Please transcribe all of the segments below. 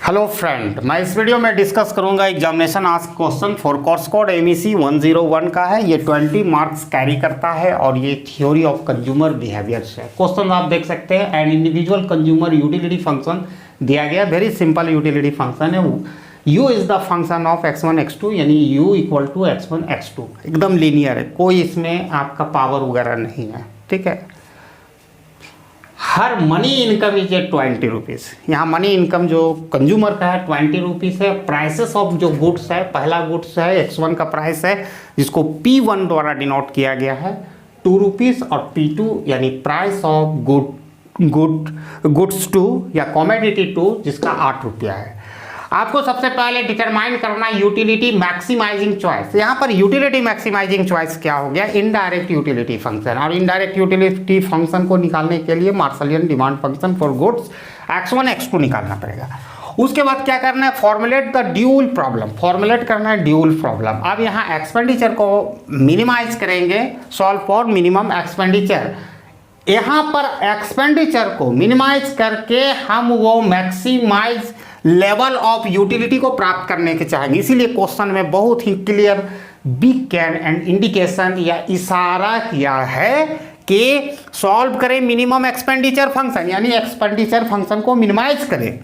Hello friend, मैं इस video में डिस्कस करूंगा examination ask question for course code MEC 101 का है। ये 20 मार्क्स कैरी करता है और ये थ्योरी ऑफ कंज्यूमर बिहेवियर्स है। क्वेश्चन आप देख सकते हैं, an individual consumer utility function दिया गया, वेरी सिंपल यूटिलिटी फंक्शन है। u is the function of x1 x2, यानी u equal to x1 x2, एकदम लीनियर है, कोई इसमें आपका पावर वगैरह नहीं है। ठीक है, हर मनी इनकम इज 20 रुपीज़। यहाँ मनी इनकम जो कंज्यूमर का है 20 रुपीज़ है। प्राइसेस ऑफ जो गुड्स है, पहला गुड्स है x1 का प्राइस है जिसको P1 द्वारा डिनोट किया गया है 2 रुपीज़, और P2 यानी प्राइस ऑफ गुड्स 2 या कॉमोडिटी 2 जिसका 8 रुपया है। आपको सबसे पहले डिटरमाइन करना यूटिलिटी मैक्सिमाइजिंग चॉइस। यहाँ पर यूटिलिटी मैक्सिमाइजिंग चॉइस क्या हो गया? Indirect utility function. और इनडायरेक्ट यूटिलिटी फंक्शन को निकालने के लिए Marshallian demand function for goods x1 x2 निकालना पड़ेगा। उसके बाद क्या करना है? Formulate the dual problem. Formulate करना है ड्यूल प्रॉब्लम। अब यहाँ एक्सपेंडिचर को मिनिमाइज करेंगे, सॉल्व फॉर मिनिमम एक्सपेंडिचर। यहाँ पर एक्सपेंडिचर को मिनिमाइज करके हम वो मैक्सिमाइज लेवल ऑफ यूटिलिटी को प्राप्त करने के चाहेंगे। इसीलिए क्वेश्चन में बहुत ही clear big can and indication या इशारा किया है कि सॉल्व करें मिनिमम एक्सपेंडिचर फंक्शन, यानी एक्सपेंडिचर फंक्शन को मिनिमाइज करें।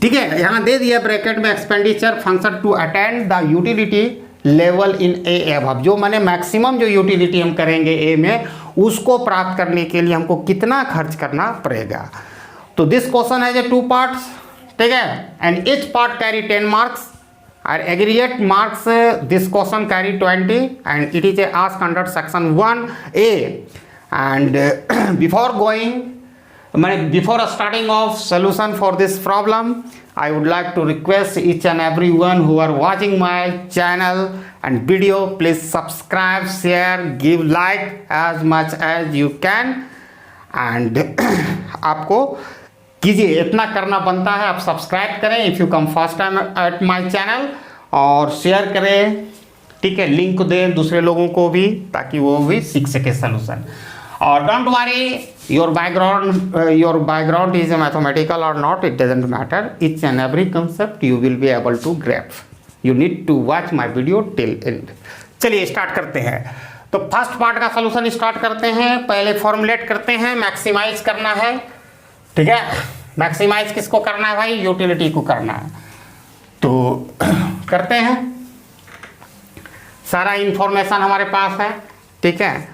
ठीक है, यहाँ दे दिया ब्रैकेट में expenditure function to attend the utility level in a above. जो मैंने मैक्सिमम जो यूटिलिटी हम करेंगे ए में, उसको प्राप्त करने के लिए हमको कितना खर्च करना पड़ेगा। तो दिस क्वेश्चन है जो 2 पार्ट्स। ठीक है, and each part carry 10 marks और aggregate marks this question carry 20 and it is asked under section 1A and before starting of solution for this problem, I would like to request each and everyone who are watching my channel and video, please subscribe, share, give like as much as you can and आपको कीजिए, इतना करना बनता है। आप subscribe करें if you come first time at my channel, और share करें। ठीक है, लिंक दें दूसरे लोगों को भी ताकि वो भी सीख सके सोल्यूशन। और don't worry your background is mathematical और not, it doesn't matter. Each and every concept you will be able to grasp. You need to watch my video till end. चलिए स्टार्ट करते हैं। तो फर्स्ट पार्ट का solution start करते हैं। पहले formulate करते हैं, मैक्सिमाइज करना है। ठीक है, मैक्सिमाइज किसको करना है भाई? यूटिलिटी को करना है। तो करते हैं, सारा इंफॉर्मेशन हमारे पास है। ठीक है,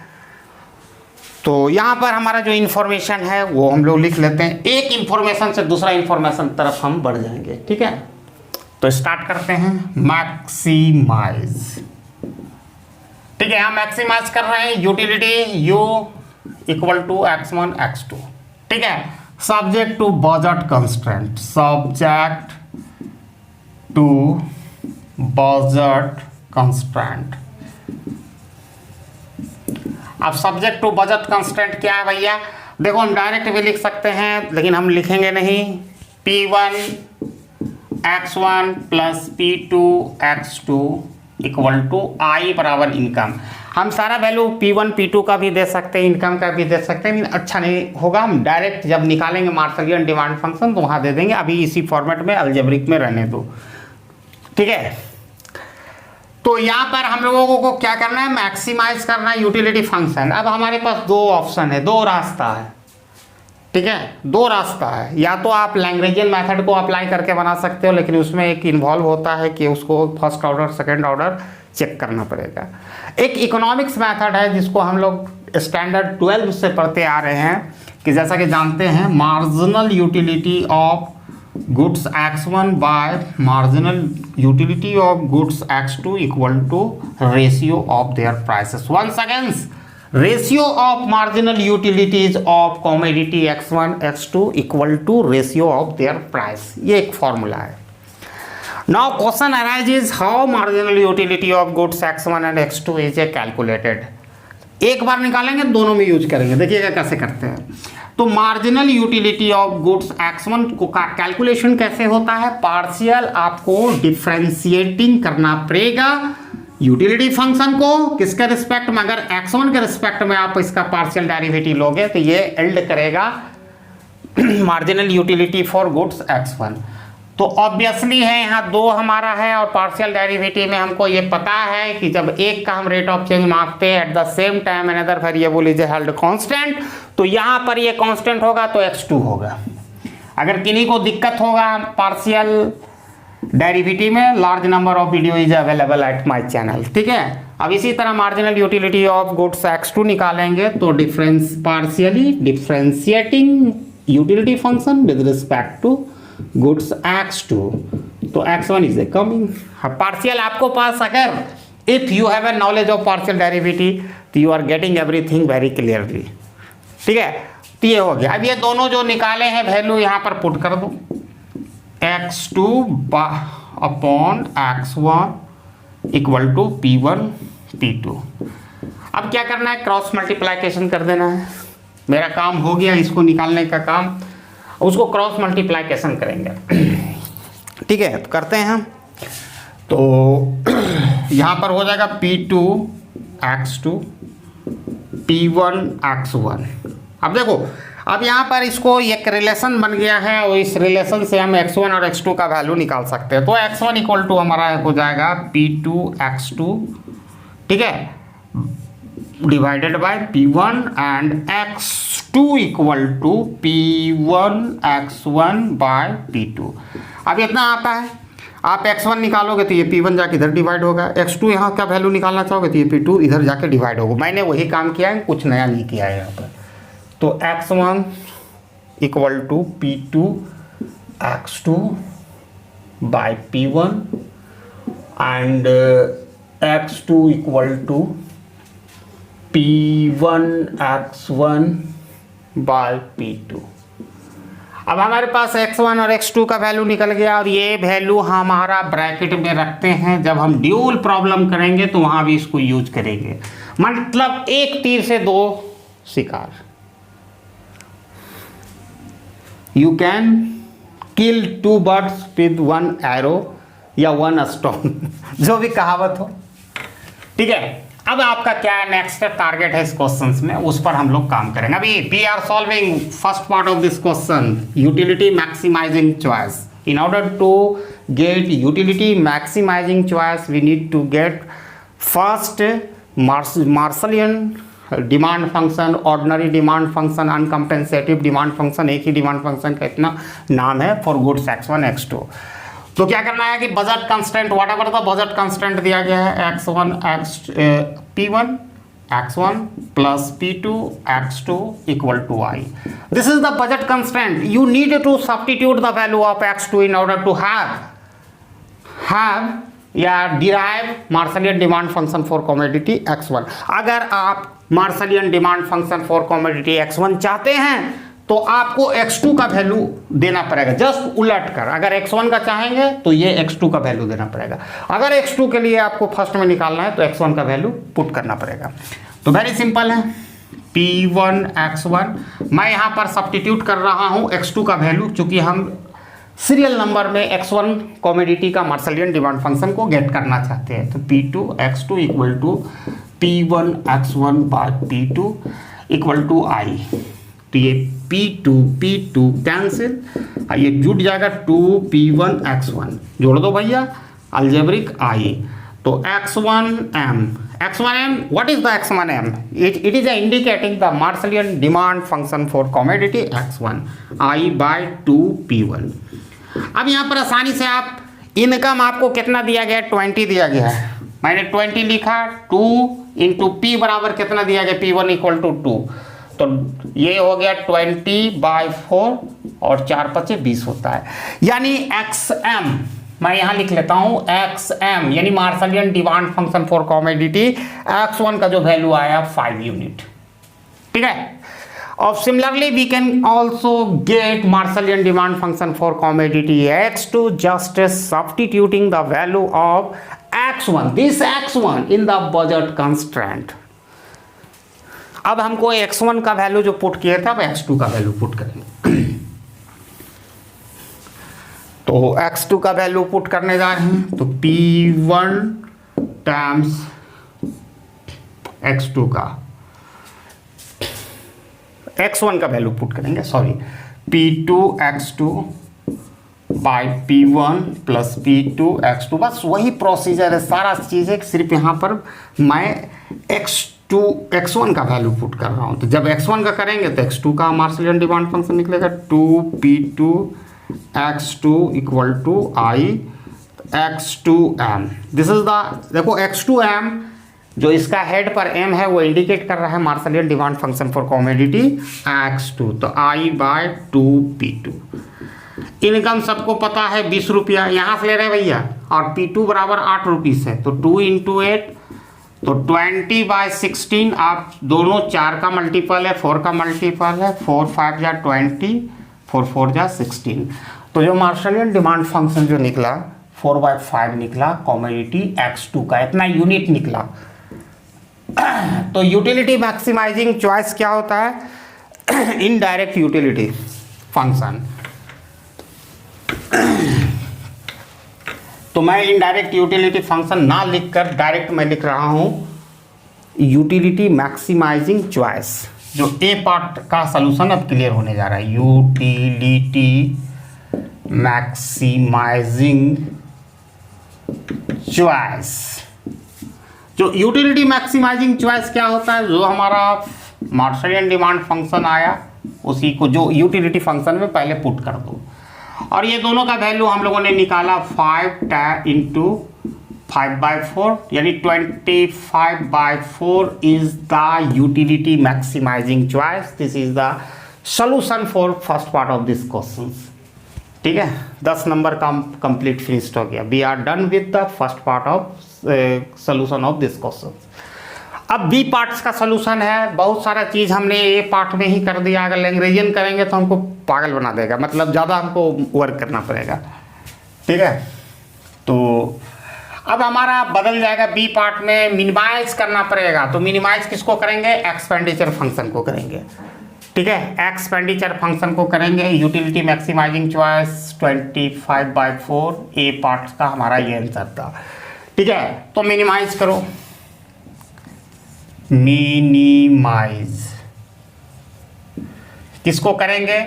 तो यहाँ पर हमारा जो इंफॉर्मेशन है वो हम लोग लिख लेते हैं। एक इंफॉर्मेशन से दूसरा इंफॉर्मेशन तरफ हम बढ़ जाएंगे। ठीक है, तो स्टार्ट करते हैं मैक्सिमाइज। ठीक है, यहाँ मैक्सिमाइज कर रहे हैं utility u equal to x1 x2। ठीक है, subject to budget constraint, subject to budget constraint। अब सब्जेक्ट टू बजट कंस्ट्रेंट क्या है भैया? देखो, हम डायरेक्ट भी लिख सकते हैं लेकिन हम लिखेंगे नहीं। P1 x1 plus P2 x2 equal to I बराबर इनकम। हम सारा वैल्यू P1 P2 का भी दे सकते हैं, इनकम का भी दे सकते हैं, लेकिन अच्छा नहीं होगा। हम डायरेक्ट जब निकालेंगे मार्शलियन डिमांड फंक्शन तो वहाँ दे देंगे। अभी इसी फॉर्मेट में अलजेब्रिक में रहने दो। ठीक है, तो यहाँ पर हम लोगों को क्या करना है? मैक्सिमाइज करना है यूटिलिटी फंक्शन। अब हमारे पास दो ऑप्शन है, दो रास्ता है। ठीक है, दो रास्ता है। या तो आप लैग्रेंजियन मेथड को अप्लाई करके बना सकते हो, लेकिन उसमें एक इन्वॉल्व होता है कि उसको first order second order check करना पड़ेगा। एक इकोनॉमिक्स मेथड है जिसको हम लोग स्टैंडर्ड 12 से पढ़ते आ रहे हैं, कि जैसा कि जानते हैं marginal utility of goods x1 by marginal utility of goods x2 equal to ratio of their prices. Once again, ratio of marginal utilities of commodity x1 x2 equal to ratio of their price. ये एक formula है। Now question arises how marginal utility of goods x1 and x2 is calculated। एक बार निकालेंगे, दोनों में use करेंगे। देखिएगा कैसे करते हैं। तो marginal utility of goods x1 को का कैलकुलेशन कैसे होता है? पार्शियल आपको डिफ्रेंशिएटिंग करना पड़ेगा यूटिलिटी फंक्शन को। किसके रिस्पेक्ट में? अगर x1 के रिस्पेक्ट में आप इसका पार्शियल डेरिवेटिव लोगे तो ये एल्ड करेगा marginal utility for goods x1। तो ऑब्वियसली है यहाँ 2 हमारा है और पार्शियल डेरिवेटिव में हमको ये पता है कि जब एक का हम रेट ऑफ चेंज मापते हैं at the same time another variable is held constant, तो यहाँ पर ये कांस्टेंट होगा तो x2 होगा। अगर किन्हीं को दिक्कत होगा पार्शियल डेरिवेटिव में, large number of video is available at my channel, ठीक है। अब इसी तरह marginal utility of goods x2 निकालेंगे तो difference partially differentiating utility function with respect to goods x2, तो x1 is a coming. Partial आपको पास अगर if you have a knowledge of partial derivative तो you are getting everything very clearly, ठीक है। तो ये हो गया। अब ये दोनों जो निकाले हैं वैल्यू यहाँ पर पुट कर दो, x2 upon x1 equal to P1 P2। अब क्या करना है, क्रॉस मल्टीप्लाइकेशन कर देना है। मेरा काम हो गया इसको निकालने का काम, उसको क्रॉस मल्टीप्लाइकेशन करेंगे, ठीक है। तो करते हैं हम, तो यहाँ पर हो जाएगा P2 x2 P1 x1। अब देखो, अब यहाँ पर इसको एक रिलेशन बन गया है और इस रिलेशन से हम x1 और x2 का वैल्यू निकाल सकते हैं। तो x1 इक्वल टू हमारा हो जाएगा P2 x2, ठीक है, divided by P1 and x2 equal to P1 x1 by P2। अब इतना आता है, आप x1 निकालोगे तो ये P1 जाके इधर डिवाइड होगा, x2 यहाँ का वैल्यू निकालना चाहोगे तो ये P2 इधर जाके डिवाइड होगा। मैंने वही काम किया है, कुछ नया नहीं किया है यहाँ पर। तो x1 equal to P2 x2 by P1 and x2 equal to P1 x1 by P2। अब हमारे पास x1 और x2 का वैल्यू निकल गया और ये वैल्यू हमारा ब्रैकेट में रखते हैं। जब हम ड्यूल प्रॉब्लम करेंगे तो वहां भी इसको यूज करेंगे, मतलब एक तीर से 2 शिकार। You can kill 2 birds with 1 arrow या 1 स्टोन, जो भी कहावत हो, ठीक है। अब आपका क्या है, नेक्स्ट टारगेट है इस क्वेश्चन में, उस पर हम लोग काम करेंगे। अभी we are solving first part of this question, utility maximising choice. In order to get utility maximising choice we need to get first Marshallian demand function, ordinary demand function, uncompensative demand function. एक ही demand function का इतना नाम है for goods x1 x2। तो क्या करना है कि budget constant, whatever the budget constant दिया गया है, P1 x1 plus P2 x2 equal to I। This is the budget constant. You need to substitute the value of x2 in order to have or derive Marshallian demand function for commodity x1। अगर आप Marshallian demand function for commodity x1 चाहते हैं तो आपको x2 का value देना पड़ेगा, just उलट कर। अगर x1 का चाहेंगे तो ये x2 का वैल्यू देना पड़ेगा। अगर x2 के लिए आपको फर्स्ट में निकालना है तो x1 का वैल्यू पुट करना पड़ेगा। तो वेरी सिंपल है, P1 x1, मैं यहाँ पर सब्स्टिट्यूट कर रहा हूँ x2 का वैल्यू, चूंकि हम सीरियल नंबर में x1 कमोडिटी का मार्शलियन डिमांड फंक्शन को गेट करना चाहते हैं। तो P2 x2 equal to P1 x1 by P2 equal to I। तो ये P2 कैंसिल, ये जुट जाएगा 2P1 x1, जोड़ दो भैया, अलजेब्रिक I। तो x1m, what is the x1m? It is indicating the Marshallian demand function for commodity x1, I by 2P1। अब यहाँ पर आसानी से आप इनकम आपको कितना दिया गया है, 20 दिया गया है, मैंने 20 लिखा, 2 इंटू P बराबर कितना दिया गया, P1 इक्वल टू 2, तो ये हो गया 20/4 और 4×5 = 20 होता है। यानी XM मैं यहां लिख लेता हूं, XM यानी Marshallian demand function for commodity x1 का जो वैल्यू आया 5 यूनिट, ठीक है। और similarly we can also get Marshallian demand function for commodity x2 just substituting the value of x1, this x1 in the budget constraint. अब हमको x1 का value जो पुट किया था, अब x2 का वैल्यू पुट करेंगे। तो x2 का वैल्यू पुट करने जा रहे हैं, तो P1 टाइम्स x2 का, x1 का वैल्यू पुट करेंगे, sorry, P2 x2 by P1 plus P2 x2, बस वही प्रोसीजर है, सारा चीज़ है, सिर्फ यहाँ पर मैं x1 का वैल्यू पुट कर रहा हूँ। तो जब x1 का करेंगे तो x2 का मार्शलियन डिमांड फंक्शन निकलेगा 2P2 x2 equal to I x2m। This is the, देखो x2m जो इसका हेड पर m है वो इंडिकेट कर रहा है Marshallian demand function for commodity x2, तो I बाय 2P2। इनकम सबको पता है 20 रुपया, यहाँ से ले रहे हैं भैया, और P2 बराबर 8 रुपीज़ है, तो 2 इंटू 8 तो 20/16। आप दोनों 4 का मल्टीपल है, 4 का मल्टीपल है, 4 5 जा 20, 4 4 जा 16। तो जो मार्शलियन डिमांड फंक्शन जो निकला 4/5 निकला कमोडिटी x2 का, इतना यूनिट निकला। तो यूटिलिटी मैक्सिमाइजिंग चॉइस क्या होता है? Indirect utility function. तो मैं इनडायरेक्ट यूटिलिटी फंक्शन ना लिखकर डायरेक्ट मैं लिख रहा हूं यूटिलिटी मैक्सिमाइजिंग चॉइस। जो ए पार्ट का सलूशन अब क्लियर होने जा रहा है, यूटिलिटी मैक्सिमाइजिंग चॉइस। जो यूटिलिटी मैक्सिमाइजिंग चॉइस क्या होता है? जो हमारा मार्शलियन डिमांड फंक्शन आया उसी को जो यूटिलिटी फंक्शन में पहले पुट कर दो, और ये दोनों का वैल्यू हम लोगों ने निकाला 5 इंटू 5/4, यानी 25/4 is the utility maximising choice. This is the solution for first part of this question. ठीक है, 10 नंबर का कंप्लीट फिनिश्ड हो गया। We are done with the first part of solution of this question. अब B parts का solution है। बहुत सारा चीज़ हमने ए पार्ट में ही कर दिया, अगर लैंग्वेजियन करेंगे तो हमको पागल बना देगा, मतलब ज़्यादा हमको वर्क करना पड़ेगा। ठीक है, तो अब हमारा बदल जाएगा, बी पार्ट में मिनिमाइज करना पड़ेगा। तो मिनिमाइज किसको करेंगे? एक्सपेंडिचर फंक्शन को करेंगे। ठीक है, एक्सपेंडिचर फंक्शन को करेंगे। यूटिलिटी मैक्सिमाइजिंग चॉइस 25/4 ए पार्ट का हमारा ये आंसर था। ठीक है, तो मिनिमाइज करो, मिनिमाइज किसको करेंगे?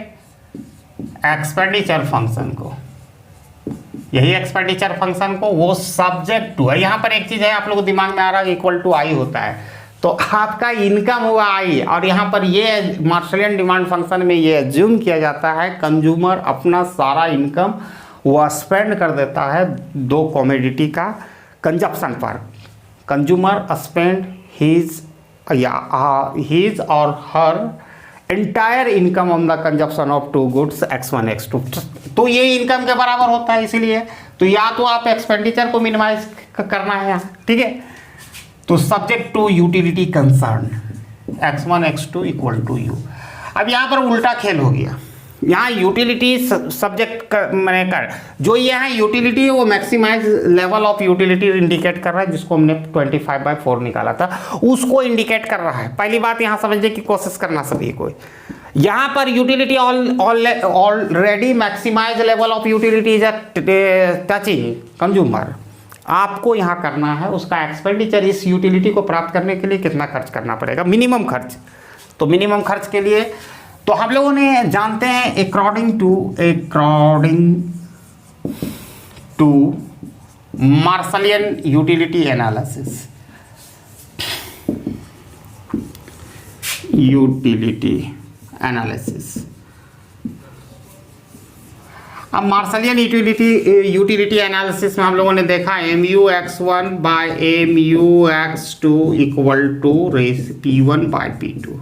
एक्सपेंडिचर फंक्शन को। यही एक्सपेंडिचर फंक्शन को वो सब्जेक्ट टू है। यहां पर एक चीज है आप लोगों को दिमाग में आ रहा है, इक्वल टू आई होता है, तो आपका इनकम हुआ आई, और यहां पर ये मार्शलियन डिमांड फंक्शन में ये एज्यूम किया जाता है कंज्यूमर अपना सारा इनकम वो स्पेंड कर देता है दो कमोडिटी का कंजप्शन पर। कंज्यूमर स्पेंड हिज और her entire income on the consumption of two goods x1 x2। तो ये इनकम के बराबर होता है, इसीलिए तो या तो आप एक्सपेंडिचर को मिनिमाइज करना है यहाँ। ठीक है, तो subject to utility concern x1 x2 equal to U. अब यहाँ पर उल्टा खेल हो गया, यहाँ यूटिलिटी सब्जेक्ट मैंने कर जो ये है यूटिलिटी है वो maximise level of utility indicate कर रहा है, जिसको हमने 25/4 निकाला था उसको इंडिकेट कर रहा है। पहली बात यहाँ समझने की कोशिश करना सभी को, यहाँ पर utility already maximise level of utility is touching consumer. आपको यहाँ करना है उसका एक्सपेंडिचर, इस यूटिलिटी को प्राप्त करने के लिए कितना खर्च करना पड़ेगा, मिनिमम खर्च। तो मिनिमम खर्च के लिए तो हम लोगों ने जानते हैं अकॉर्डिंग टू मार्शलियन यूटिलिटी एनालिसिस, अब मार्शलियन यूटिलिटी एनालिसिस में हम लोगों ने देखा MUX1 bye MUX2 equal to P1/P2,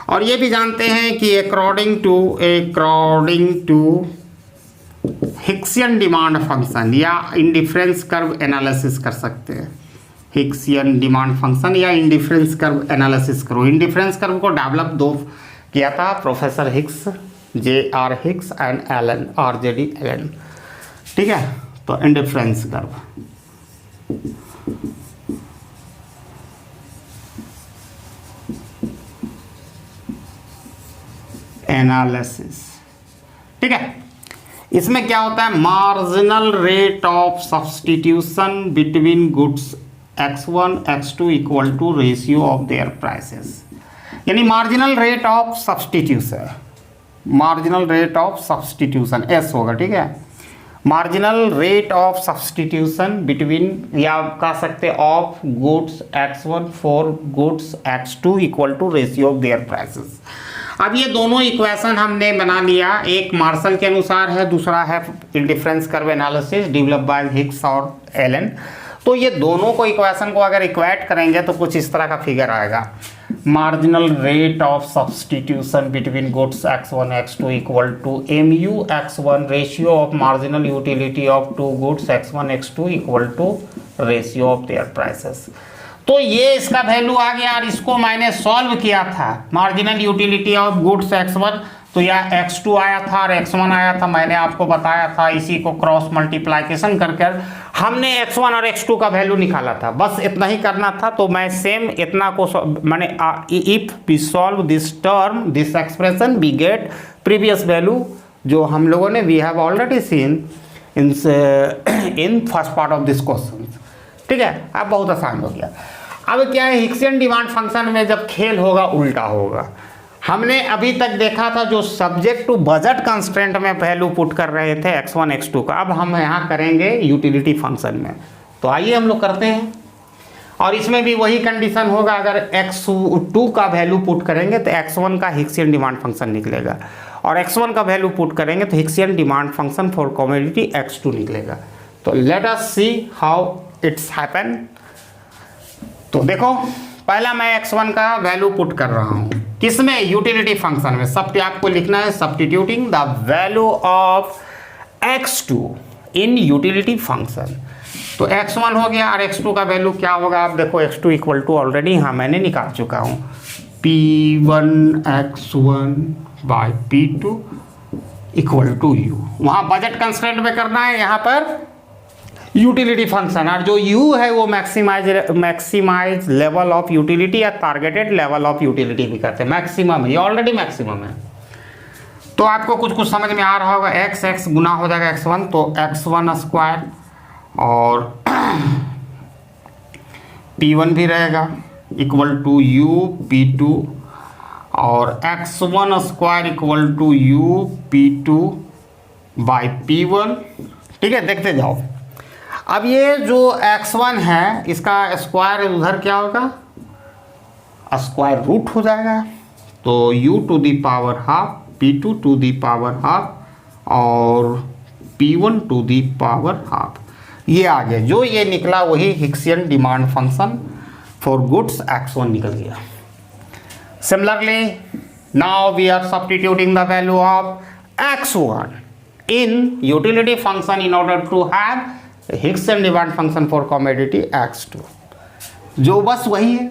और ये भी जानते हैं कि according to Hicksian demand function या इंडिफरेंस कर्व एनालिसिस कर सकते हैं। हिक्सियन डिमांड फंक्शन या इंडिफरेंस कर्व एनालिसिस करो। इंडिफरेंस कर्व को डेवलप किया था professor Hicks, JR Hicks and Allen, RJD Allen. ठीक है, तो इंडिफरेंस कर्व एनालिसिस। ठीक है, इसमें क्या होता है, marginal rate of substitution between goods x1 x2 equal to ratio of their prices, यानी marginal rate of substitution S होगा। ठीक है, marginal rate of substitution between, या आप कह सकते of goods x1 for goods x2 equal to ratio of their prices. अब ये दोनों इक्वेशन हमने बना लिया, एक मार्शल के अनुसार है, दूसरा है indifference curve analysis develop by Higgs और एलन। तो ये दोनों को इक्वेशन को अगर इक्वेट करेंगे तो कुछ इस तरह का फिगर आएगा, marginal rate of substitution between goods x1 x2 equal to mu x1 ratio of marginal utility of two goods x1 x2 equal to ratio of their prices. तो ये इसका वैल्यू आ गया और इसको मैंने सॉल्व किया था, marginal utility of goods x1, तो यह x2 आया था और x1 आया था, मैंने आपको बताया था, इसी को क्रॉस मल्टीप्लाइकेशन करके हमने x1 और x2 का वैल्यू निकाला था, बस इतना ही करना था। तो मैं सेम इतना को मैंने if we solve this term this expression we get previous value जो हम लोगों ने we have already seen in first part of this question. ठीक है, अब बहुत आसान हो गया। अब क्या है, हिक्सियन डिमांड फंक्शन में जब खेल होगा उल्टा होगा। हमने अभी तक देखा था जो सब्जेक्ट टू बजट कंस्ट्रेंट में वैल्यू पुट कर रहे थे x1 x2 का, अब हम यहाँ करेंगे यूटिलिटी फंक्शन में। तो आइए हम लोग करते हैं, और इसमें भी वही कंडीशन होगा, अगर x2 का वैल्यू पुट करेंगे तो x1 का हिक्सियन डिमांड फंक्शन निकलेगा, और x1 का वैल्यू पुट करेंगे तो Hicksian demand function for commodity x2 निकलेगा। तो let us see how it's happen. तो देखो, पहला मैं x1 का वैल्यू पुट कर रहा हूँ, किसमें, यूटिलिटी फंक्शन में। सब आपको लिखना है substituting the value of x2 in utility function. तो x1 हो गया और x2 का वैल्यू क्या होगा, आप देखो x2 इक्वल टू ऑलरेडी हाँ मैंने निकाल चुका हूँ, p1 x1 by p2 equal to u। वहाँ बजट कंस्ट्रेंट में करना है, यहाँ पर यूटिलिटी फंक्शन, और जो u है वो मैक्सिमाइज लेवल ऑफ यूटिलिटी या टारगेटेड लेवल ऑफ यूटिलिटी भी कहते हैं, मैक्सिमम है, ये ऑलरेडी मैक्सिमम है। तो आपको कुछ कुछ समझ में आ रहा होगा, x गुना हो जाएगा x1, तो x1 स्क्वायर और p1 भी रहेगा इक्वल टू u p2, और x1 square equal to u p2 by p1। ठीक है, देखते जाओ। अब ये जो x1 है इसका स्क्वायर उधर क्या होगा, स्क्वायर रूट हो जाएगा, तो u to the power half, p2 to the power half और p1 to the power half, ये आ गया। जो ये निकला वही Hicksian demand function for goods x1 निकल गया। Similarly now we are substituting the value of x1 in utility function in order to have Hicksian demand function for commodity x2, जो बस वही है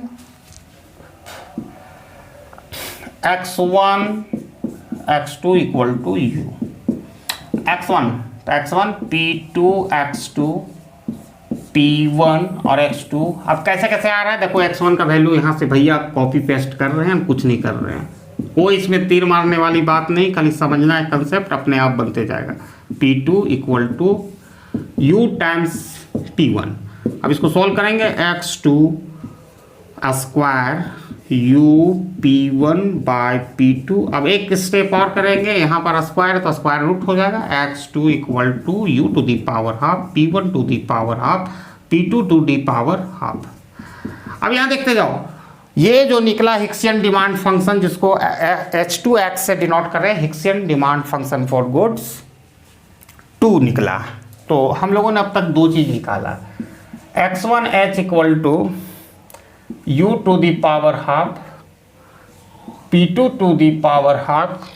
x1 x2 equal to u। x1 p2 x2 p1 और x2। अब कैसे कैसे आ रहा है देखो, x1 का वैल्यू यहाँ से भैया कॉपी पेस्ट कर रहे हैं, हम कुछ नहीं कर रहे हैं, कोई इसमें तीर मारने वाली बात नहीं, खाली समझना है, कंसेप्ट अपने आप बनते जाएगा। p2 equal to u times p1। अब इसको सॉल्व करेंगे, x2 square u p1 bye p2। अब एक स्टेप और करेंगे, यहाँ पर स्क्वायर तो स्क्वायर रूट हो जाएगा, x2 equal to u to the power half, p1 to the power half, p2 to the power half. अब यहाँ देखते जाओ, ये जो निकला हिक्सियन डिमांड फंक्शन जिसको h2x से डिनोट कर रहे हैं, Hicksian demand function for goods 2 निकला। तो हम लोगों ने अब तक दो चीज़ निकाला, x1h equal to u to the power half, p2 to the power half,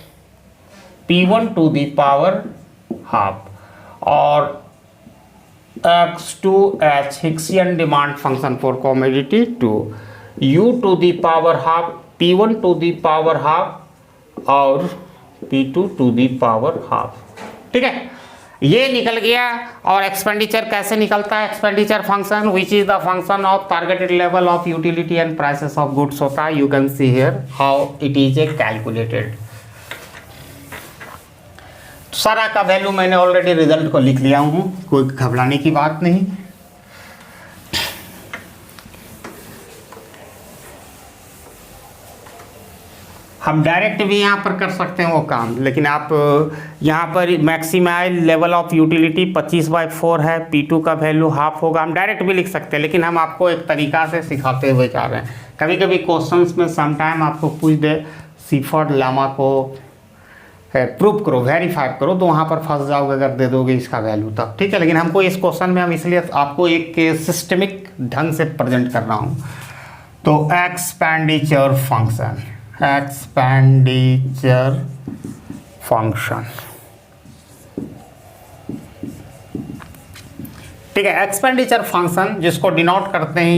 p1 to the power half, और x2h Hicksian demand function for commodity 2, u to the power half, p1 to the power half और p2 to the power half. ठीक है, ये निकल गया। और expenditure कैसे निकलता है, expenditure function which is the function of targeted level of utility and prices of goods होता है। You can see here how it is a calculated. सारा का वैल्यू मैंने ऑलरेडी रिजल्ट को लिख लिया हूँ, कोई घबराने की बात नहीं। हम डायरेक्ट भी यहाँ पर कर सकते हैं वो काम, लेकिन आप यहाँ पर मैक्सिमाइज लेवल ऑफ यूटिलिटी 25/4 है, P2 का वैल्यू हाफ होगा। हम डायरेक्ट भी लिख सकते हैं, लेकिन हम आपको एक तरीका से सिखाते हुए जा रहे हैं। कभी कभी क्वेश्चंस में समटाइम आपको पूछ दे सीफर्ड लेमा को प्रूव करो, वेरीफाई करो, तो वहाँ पर फंस जाओगे अगर दे दोगे इसका वैल्यू तब, ठीक है। लेकिन हमको इस क्वेश्चन में हम इसलिए आपको एक सिस्टमिक ढंग से प्रेजेंट कर रहा हूँ। तो एक्सपेंडिचर फंक्शन, एक्सपेंडिचर फंक्शन, ठीक है। एक्सपेंडिचर फंक्शन जिसको डिनोट करते हैं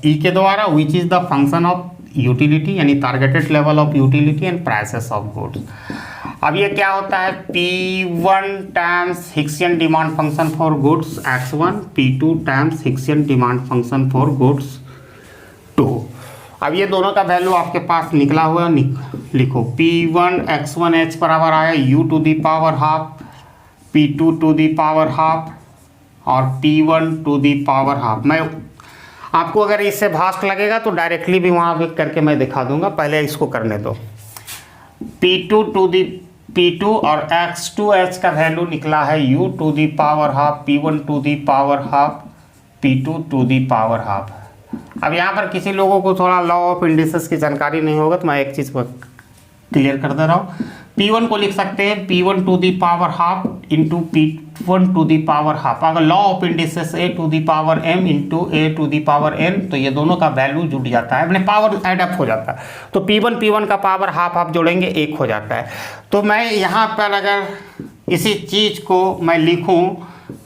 ई के द्वारा, which is the function of utility यानी targeted level of utility and prices of goods. अब ये क्या होता है, P1 times Hicksian demand function for goods X1, P2 times Hicksian demand function for goods 2। अब ये दोनों का वैल्यू आपके पास निकला हुआ है, लिखो P1 X1H बराबर आया U to the power half, P2 to the power half और P1 to the power half. मैं आपको अगर इससे भास्ट लगेगा तो डायरेक्टली भी वहाँ भी करके मैं दिखा दूंगा, पहले इसको करने दो। P2 और X2H का वैल्यू निकला है U to the power half, P1 to the power half, P2 to the power half. अब यहाँ पर किसी लोगों को थोड़ा लॉ ऑफ इंडिसेस की जानकारी नहीं होगा तो मैं एक चीज़ पर क्लियर कर दे रहा हूँ। P1 को लिख सकते हैं P1 to the power half into P1 to the power half. अगर law of indices A to the power M into A to the power N, तो ये दोनों का वैल्यू जुड़ जाता है, अपने पावर एडअप हो जाता है। तो P1 का पावर हाफ आप जोड़ेंगे 1 हो जाता है। तो मैं यहाँ पर अगर इसी चीज़ को मैं लिखूँ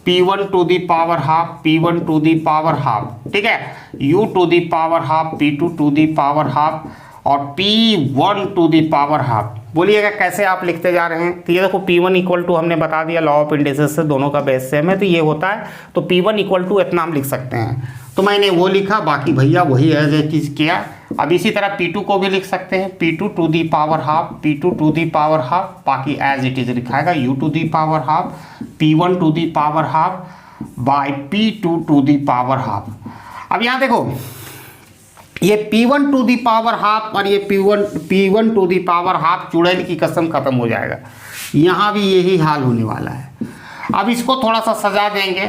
P1 to the power half, P1 to the power half, ठीक है, U to the power half, P2 to the power half और P1 to the power half. बोलिएगा कैसे आप लिखते जा रहे हैं। तो ये देखो P1 इक्वल टू हमने बता दिया लॉ ऑफ इंडिसेस से, दोनों का बेस सेम है तो ये होता है। तो P1 इक्वल टू इतना हम लिख सकते हैं, तो मैंने वो लिखा, बाकी भैया वही एज ए चीज़ किया। अब इसी तरह P2 को भी लिख सकते हैं P2 to the power half, P2 to the power half, बाकी एज इट इज लिखाएगा U to the power half, P1 to the power half by P2 to the power half. अब यहाँ देखो ये P1 to the power half और ये P1 to the power half चुड़ैल की कसम खत्म हो जाएगा। यहाँ भी यही हाल होने वाला है। अब इसको थोड़ा सा सजा देंगे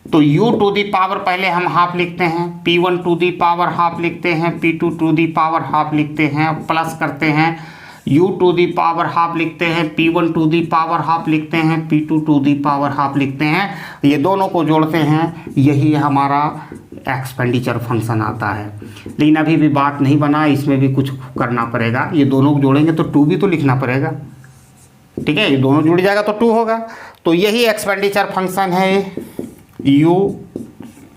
तो U टू दी पावर पहले हम हाफ लिखते हैं, P1 to the power half लिखते हैं, P2 to the power half लिखते हैं, प्लस करते हैं U to the power half लिखते हैं, P1 to the power half लिखते हैं, P2 to the power half लिखते हैं। ये दोनों को जोड़ते हैं, यही हमारा एक्सपेंडिचर फंक्शन आता है। लेकिन अभी भी बात नहीं बना, इसमें भी कुछ करना पड़ेगा। ये दोनों को जोड़ेंगे तो 2 भी तो लिखना पड़ेगा, ठीक है। ये दोनों जुड़ जाएगा तो 2 होगा। तो यही एक्सपेंडिचर फंक्शन है U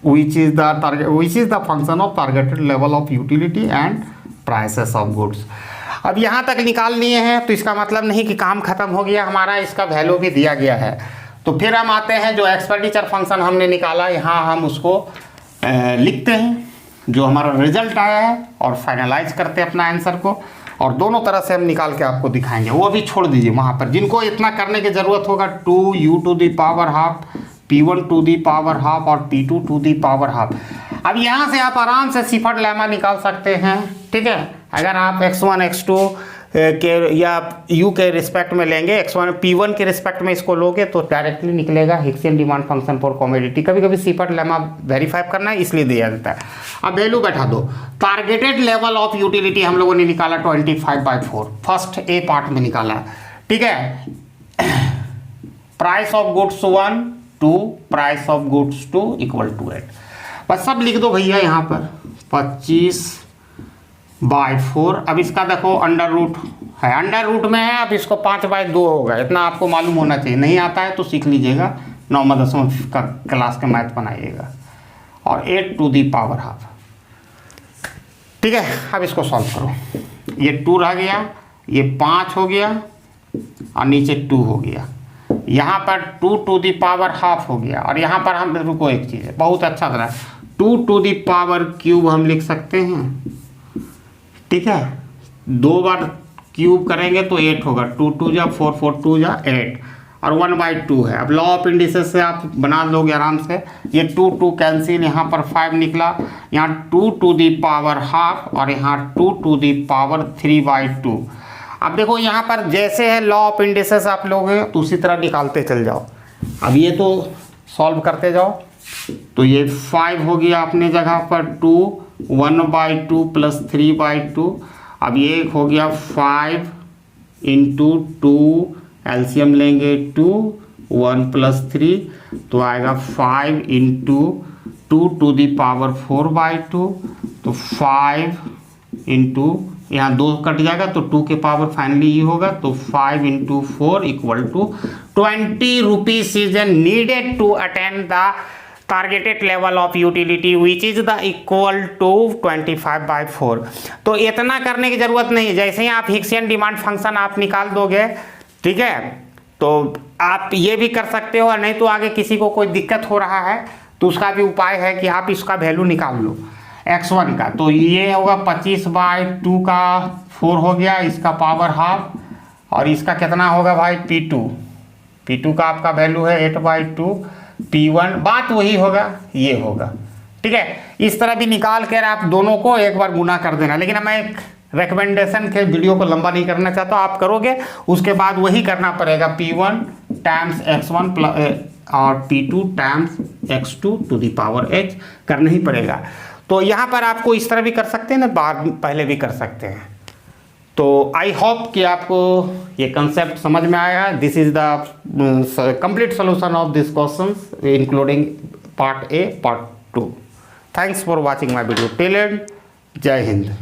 which is the function of targeted level of utility and prices of goods। अब यहाँ तक निकाल लिए हैं तो इसका मतलब नहीं कि काम खत्म हो गया हमारा, इसका वैल्यू भी दिया गया है। तो फिर हम आते हैं जो एक्सपेंडिचर फंक्शन हमने निकाला, यहाँ हम उसको लिखते हैं जो हमारा रिजल्ट आया है और फाइनलाइज करते हैं अपना आंसर को, और दोनों तरह से हम निकाल के आपको दिखाएंगे। वो भी छोड़ दीजिए वहाँ पर, जिनको इतना करने की ज़रूरत होगा 2U to the power half, P1 to the power half और P2 to the power half. अब यहाँ से आप आराम से सीफर्ड लेमा निकाल सकते हैं, ठीक है। अगर आप X1 X2 के या U के रिस्पेक्ट में लेंगे, X1 P1 के रिस्पेक्ट में इसको लोगे तो डायरेक्टली निकलेगा Hicksian demand function for commodity. कभी कभी सीफर्ड लेमा वेरीफाई करना है इसलिए दिया जाता है। अब वैल्यू बैठा दो। टारगेटेड लेवल ऑफ यूटिलिटी हम लोगों ने निकाला 25/4, फर्स्ट A पार्ट में निकाला, ठीक है। Price of goods 1 2, price of goods 2 equal to 8। बस सब लिख दो भैया यहाँ पर 25/4। अब इसका देखो अंडर रूट है, अंडर रूट में है, अब इसको 5/2 होगा, इतना आपको मालूम होना चाहिए। नहीं आता है तो सीख लीजिएगा, 9वीं 10वीं का क्लास के मैथ बनाइएगा। और 8 टू दी पावर हाफ, ठीक है। अब इसको सॉल्व करो, ये 2 रह गया, ये 5 हो गया और नीचे 2 हो गया। यहाँ पर 2 टू दी पावर हाफ हो गया, और यहाँ पर हम रुको एक चीज़ है बहुत अच्छा तरह 2 टू दी पावर क्यूब हम लिख सकते हैं, ठीक है। 2 बार क्यूब करेंगे तो 8 होगा, 2 2 जा 4 4 2 जा 8 और 1/2 है। अब लॉ ऑफ इंडिसेस से आप बना लोगे आराम से, ये 2 2 कैंसिल, यहाँ पर 5 निकला, यहाँ 2 टू दी पावर हाफ और यहाँ 2 टू दी पावर 3/2। अब देखो यहाँ पर जैसे है लॉ ऑफ इंडिसेस आप लोग हैं तो उसी तरह निकालते चल जाओ। अब ये तो सॉल्व करते जाओ, तो ये 5 हो गया अपने जगह पर 2, 1/2 प्लस 3/2। अब ये हो गया 5 इंटू 2, एलसीएम लेंगे 2, 1 प्लस 3 तो आएगा 5 इंटू 2 टू दी पावर 4/2, तो 5 इंटू यहाँ 2 कट जाएगा तो 2 के पावर फाइनली ये होगा, तो 5 into 4 equal to 20 rupees is needed to attend the targeted level of utility which is the equal to 25/4। तो इतना करने की जरूरत नहीं है, जैसे ही आप हिक्सियन डिमांड फंक्शन आप निकाल दोगे, ठीक है, तो आप ये भी कर सकते हो, और नहीं तो आगे किसी को कोई दिक्कत हो रहा है तो उसका भी उपाय है कि आप इसका वैल्यू निकाल लो x1 का। तो ये होगा 25/2 का 4 हो गया, इसका पावर हाफ, और इसका कितना होगा भाई P2 का आपका वैल्यू है 8/2, P1 बात वही होगा, ये होगा, ठीक है। इस तरह भी निकाल कर आप दोनों को एक बार गुना कर देना, लेकिन मैं एक रिकमेंडेशन के वीडियो को लंबा नहीं करना चाहता, आप करोगे उसके बाद वही करना पड़ेगा, P1 टाइम्स x1 और P2 times x2 to the power h करना ही पड़ेगा। तो यहाँ पर आपको इस तरह भी कर सकते हैं ना, पहले भी कर सकते हैं। तो आई होप कि आपको ये कंसेप्ट समझ में आएगा। This is the complete solution of this questions including part A, part 2। Thanks for watching my video till and. जय हिंद।